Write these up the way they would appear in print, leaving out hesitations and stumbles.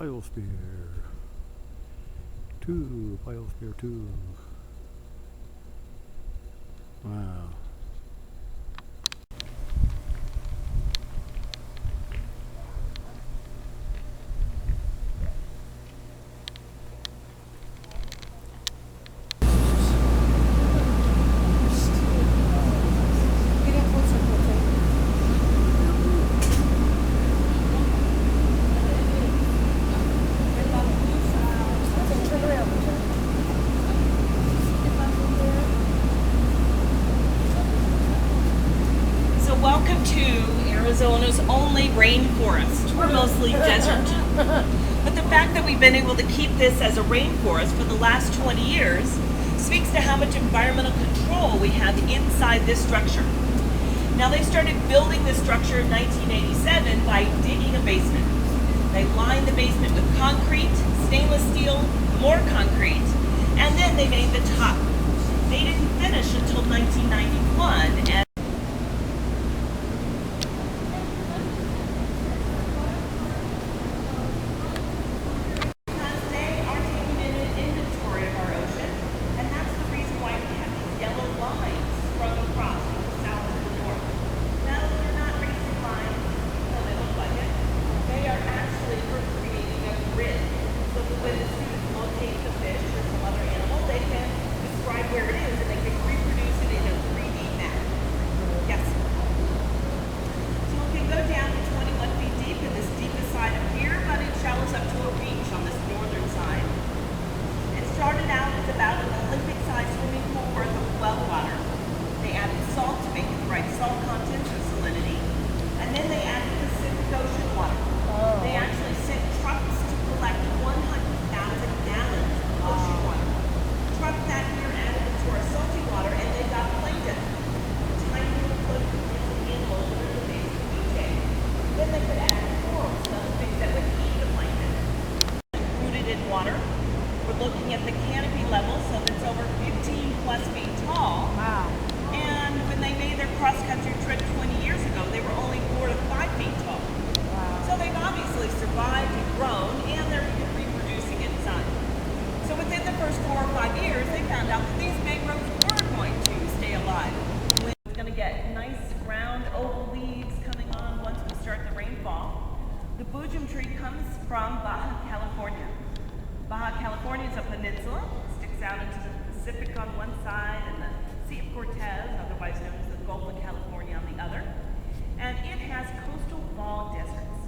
Biosphere 2, Biosphere 2. Wow. Welcome to Arizona's only rainforest. We're mostly desert. But the fact that we've been able to keep this as a rainforest for the last 20 years speaks to how much environmental control we have inside this structure. Now, they started building this structure in 1987 by digging a basement. They lined the basement with concrete, stainless steel, more concrete, and then they made the top. They didn't finish until 1991. And where it is, and they can reproduce it in a 3D map. Yes. So we can go down to 21 feet deep in this deepest side of here, but it shallows up to a beach on this northern side. It started out as about an Olympic-sized swimming pool worth of well water. They added salt to make it the right salt content or salinity, and then they added Pacific Ocean water. They actually sent trucks to collect 100,000 gallons of ocean water. Truck that here added it to our salty water, and they got plankton, tiny little animals that are the base of the food chain. Then they could add corals, those things that would eat the plankton. Rooted in water. We're looking at the canopy level, so that's over 15 plus feet tall. Wow. And when they made their cross-country trip 20 years ago, they were only 4 to 5 feet tall. Wow. So they've obviously survived and grown, and they're reproducing inside. So within the first 4 or 5 years, they found out that these mangroves were going to stay alive. It's going to get nice round oval leaves coming on once we start the rainfall. The boojum tree comes from Baja California. Baja California is a peninsula. It sticks out into the Pacific on one side and the Sea of Cortez, otherwise known as the Gulf of California, on the other. And it has coastal bog deserts.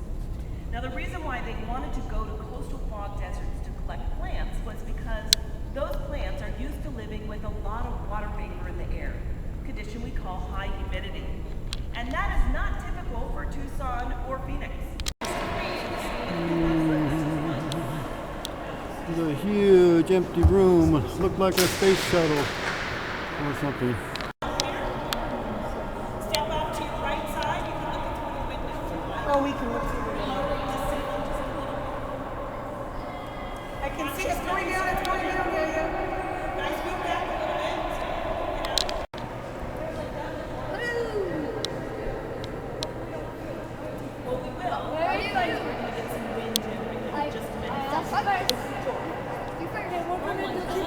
Now, the reason why they wanted to go to coastal bog deserts to collect plants was because those plants are used to living with a lot of water vapor in the air, a condition we call high humidity. And that is not typical for Tucson or Phoenix. There's a huge empty room. Looked like a space shuttle or something. Step off to your right side. You can look into the window. Oh, we can look through the window. I can see it's going down, it's going down, yeah. Guys, move back a little bit. Well, we will. Where are you? We're going to get some wind in just a minute. You forget what we're going to do.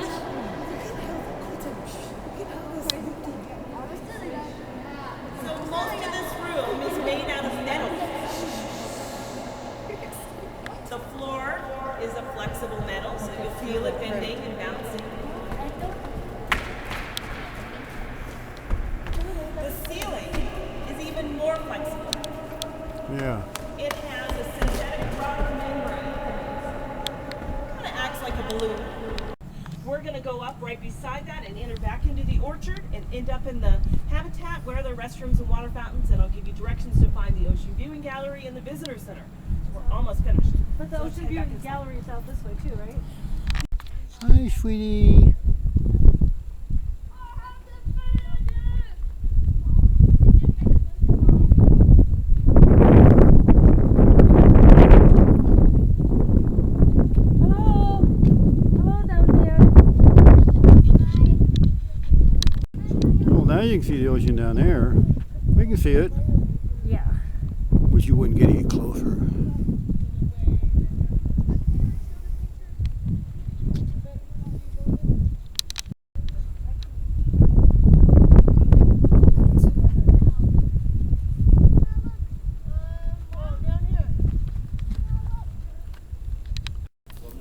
So most of this room is made out of metal. The floor is a flexible metal, so you'll feel it bending and bouncing. The ceiling is even more flexible. Yeah. It has a synthetic rubber membrane. Kind of acts like a balloon. We're going to go up right beside that and enter back into the orchard and end up in the habitat where there are restrooms and water fountains, and I'll give you directions to find the Ocean Viewing Gallery and the Visitor Center. We're almost finished. But the Ocean Viewing Gallery is out this way too, right? Hi, sweetie. Hello! Hello down there. Oh, now you can see the ocean down there. We can see it. Yeah. Wish you wouldn't get any closer.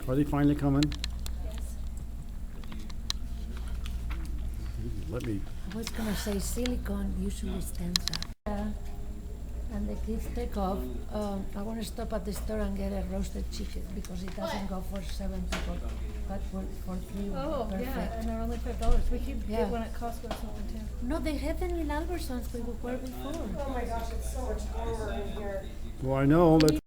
Are they finally coming? Let me. I was gonna say silicone usually stands up. Yeah. And the kids take off. I want to stop at the store and get a roasted chicken because it doesn't go for 7 people, but for 3. Oh, perfect. yeah, and they're only $5. We could Yeah. get one at Costco or something too. No, they have them in Albertsons we were before. Oh my gosh, it's so much warmer in here. Well, I know that